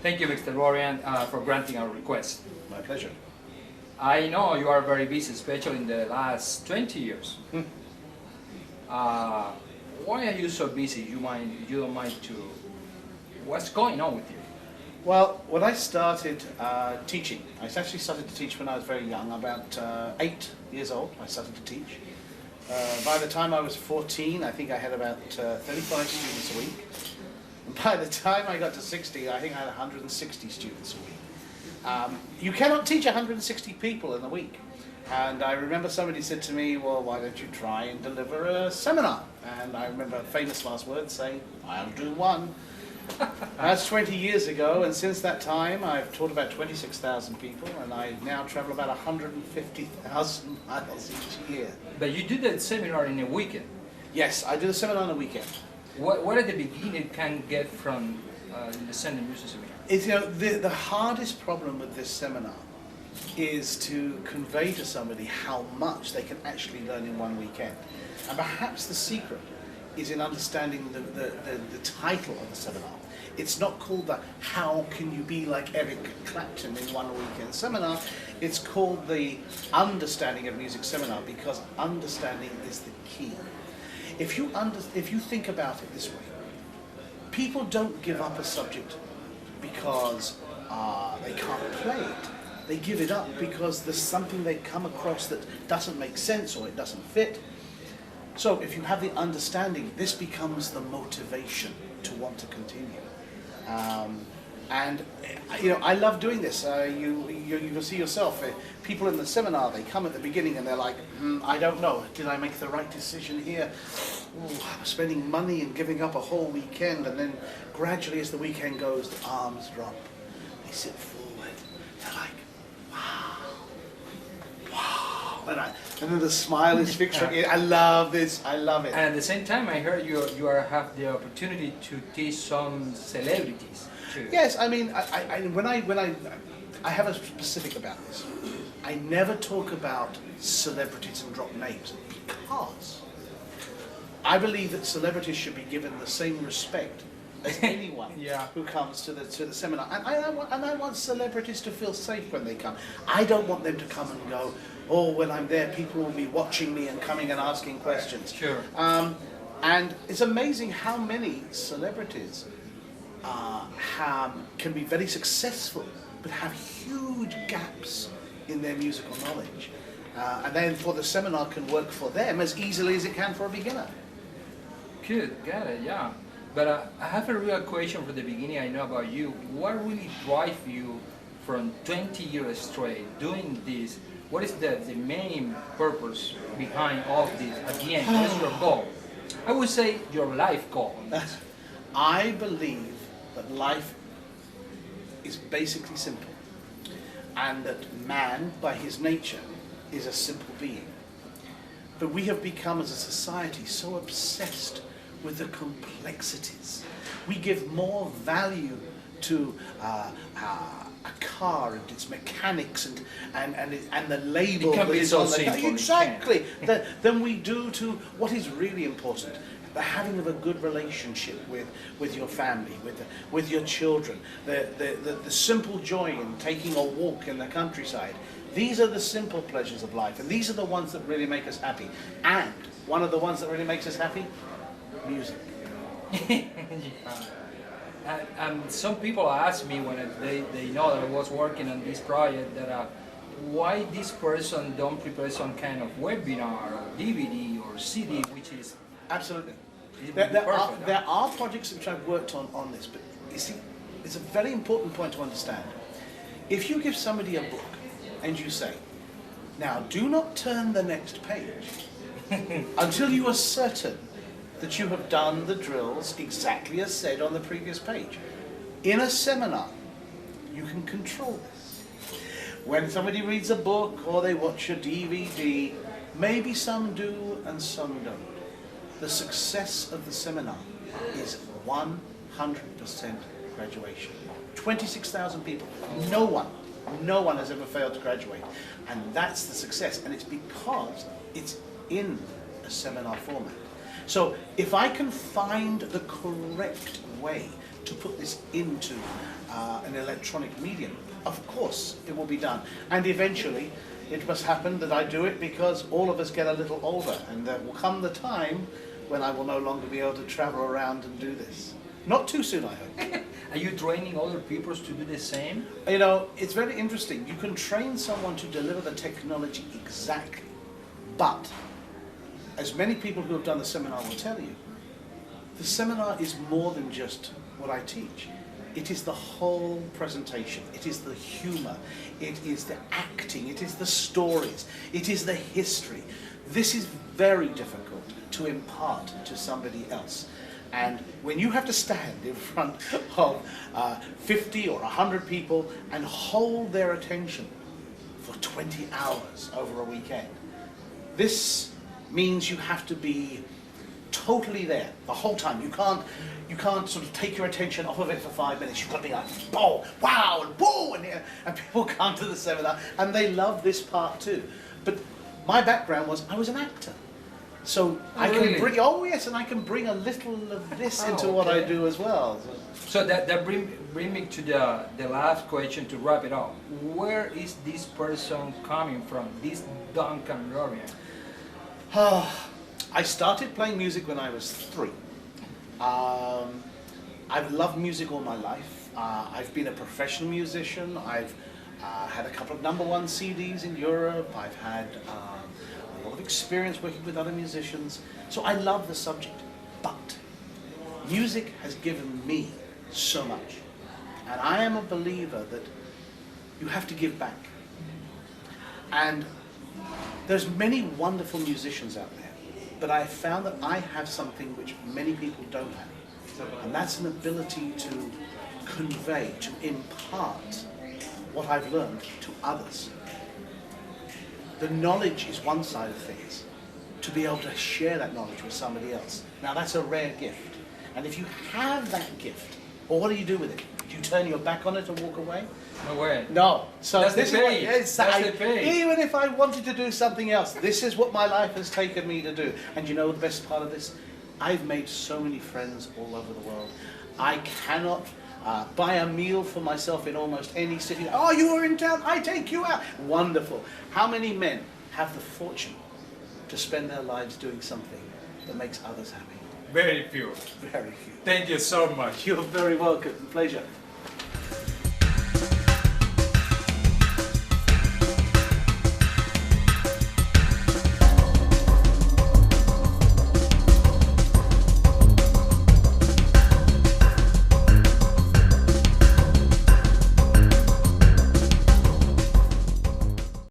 Thank you, Mr. Lorien, for granting our request. My pleasure. I know you are very busy, especially in the last 20 years. Why are you so busy? You don't mind to... What's going on with you? Well, when I started teaching, I actually started to teach when I was very young, about 8 years old. I started to teach. By the time I was 14, I think I had about 35 students a week. And by the time I got to 60, I think I had 160 students a week. You cannot teach 160 people in a week. And I remember somebody said to me, well, why don't you try and deliver a seminar? And I remember famous last words saying, I'll do one. That's 20 years ago, and since that time I've taught about 26,000 people, and I now travel about 150,000 miles each year. But you do that seminar in a weekend. Yes, I do the seminar on a weekend. What at the beginning can get from the Send Music seminar? It's, you know, the hardest problem with this seminar is to convey to somebody how much they can actually learn in one weekend. And perhaps the secret is in understanding the title of the seminar. It's not called the How Can You Be Like Eric Clapton in One Weekend seminar. It's called the Understanding of Music seminar, because understanding is the key. If you think about it this way, people don't give up a subject because they can't play it. They give it up because there's something they come across that doesn't make sense or it doesn't fit. So if you have the understanding, this becomes the motivation to want to continue. And you know, I love doing this. You can see yourself. People in the seminar, they come at the beginning and they're like, I don't know, did I make the right decision here? Ooh, I'm spending money and giving up a whole weekend. And then gradually as the weekend goes, the arms drop. They sit forward. They're like, wow. And then the smile is fixed. I love this. I love it. And at the same time, I heard you have the opportunity to teach some celebrities too. Yes, I mean, I have a specific about this. I never talk about celebrities and drop names because I believe that celebrities should be given the same respect as anyone who comes to the seminar. And I want celebrities to feel safe when they come. I don't want them to come and go, oh, when I'm there, people will be watching me and coming and asking questions. Sure. And it's amazing how many celebrities can be very successful, but have huge gaps in their musical knowledge. And then for the seminar can work for them as easily as it can for a beginner. Good, got it, yeah. But I have a real question from the beginning. I know about you. What really drives you from 20 years straight doing this? What is the main purpose behind all of this? At the end, what is your goal? I would say your life goal. I believe that life is basically simple, and that man, by his nature, is a simple being. But we have become, as a society, so obsessed with the complexities. We give more value to a car and its mechanics and the label that is on the car. Exactly. Than we do to what is really important. The having of a good relationship with your family, with your children, the simple joy in taking a walk in the countryside. These are the simple pleasures of life, and these are the ones that really make us happy. And one of the ones that really makes us happy, music. Some people ask me when they know that I was working on this project that why this person don't prepare some kind of webinar or DVD or CD, which is absolutely. There are projects which I've worked on this, but you see, it's a very important point to understand. If you give somebody a book and you say, now do not turn the next page until you are certain that you have done the drills exactly as said on the previous page. In a seminar, you can control this. When somebody reads a book or they watch a DVD, maybe some do and some don't. The success of the seminar is 100% graduation. 26,000 people. No one has ever failed to graduate. And that's the success. And it's because it's in a seminar format. So if I can find the correct way to put this into an electronic medium, of course it will be done. And eventually it must happen that I do it because all of us get a little older, and there will come the time when I will no longer be able to travel around and do this. Not too soon, I hope. Are you training other people to do the same? You know, it's very interesting. You can train someone to deliver the technology exactly, but as many people who have done the seminar will tell you, the seminar is more than just what I teach. It is the whole presentation. It is the humor. It is the acting. It is the stories. It is the history. This is very difficult to impart to somebody else. And when you have to stand in front of 50 or 100 people and hold their attention for 20 hours over a weekend, this means you have to be totally there the whole time. You can't sort of take your attention off of it for 5 minutes. You've got to be like, oh, wow, and whoa, and people come to the seminar and they love this part too. But my background was I was an actor. So I can bring, oh yes, and I can bring a little of this into what I do as well. So that bring me to the last question to wrap it up. Where is this person coming from, this Duncan Lorien? I started playing music when I was 3. I've loved music all my life. I've been a professional musician. I've had a couple of #1 CDs in Europe. I've had a lot of experience working with other musicians. So I love the subject. But music has given me so much. And I am a believer that you have to give back. And there's many wonderful musicians out there. But I found that I have something which many people don't have. And that's an ability to convey, to impart what I've learned to others. The knowledge is one side of things. To be able to share that knowledge with somebody else. Now that's a rare gift. And if you have that gift, well, what do you do with it? Do you turn your back on it and walk away? No way. No. So that's this the pay. Is what, that's the pay. Even if I wanted to do something else, this is what my life has taken me to do. And you know the best part of this? I've made so many friends all over the world. I cannot buy a meal for myself in almost any city. Oh, you are in town, I take you out. Wonderful. How many men have the fortune to spend their lives doing something that makes others happy? Very few. Very few. Thank you so much. You're very welcome. Pleasure.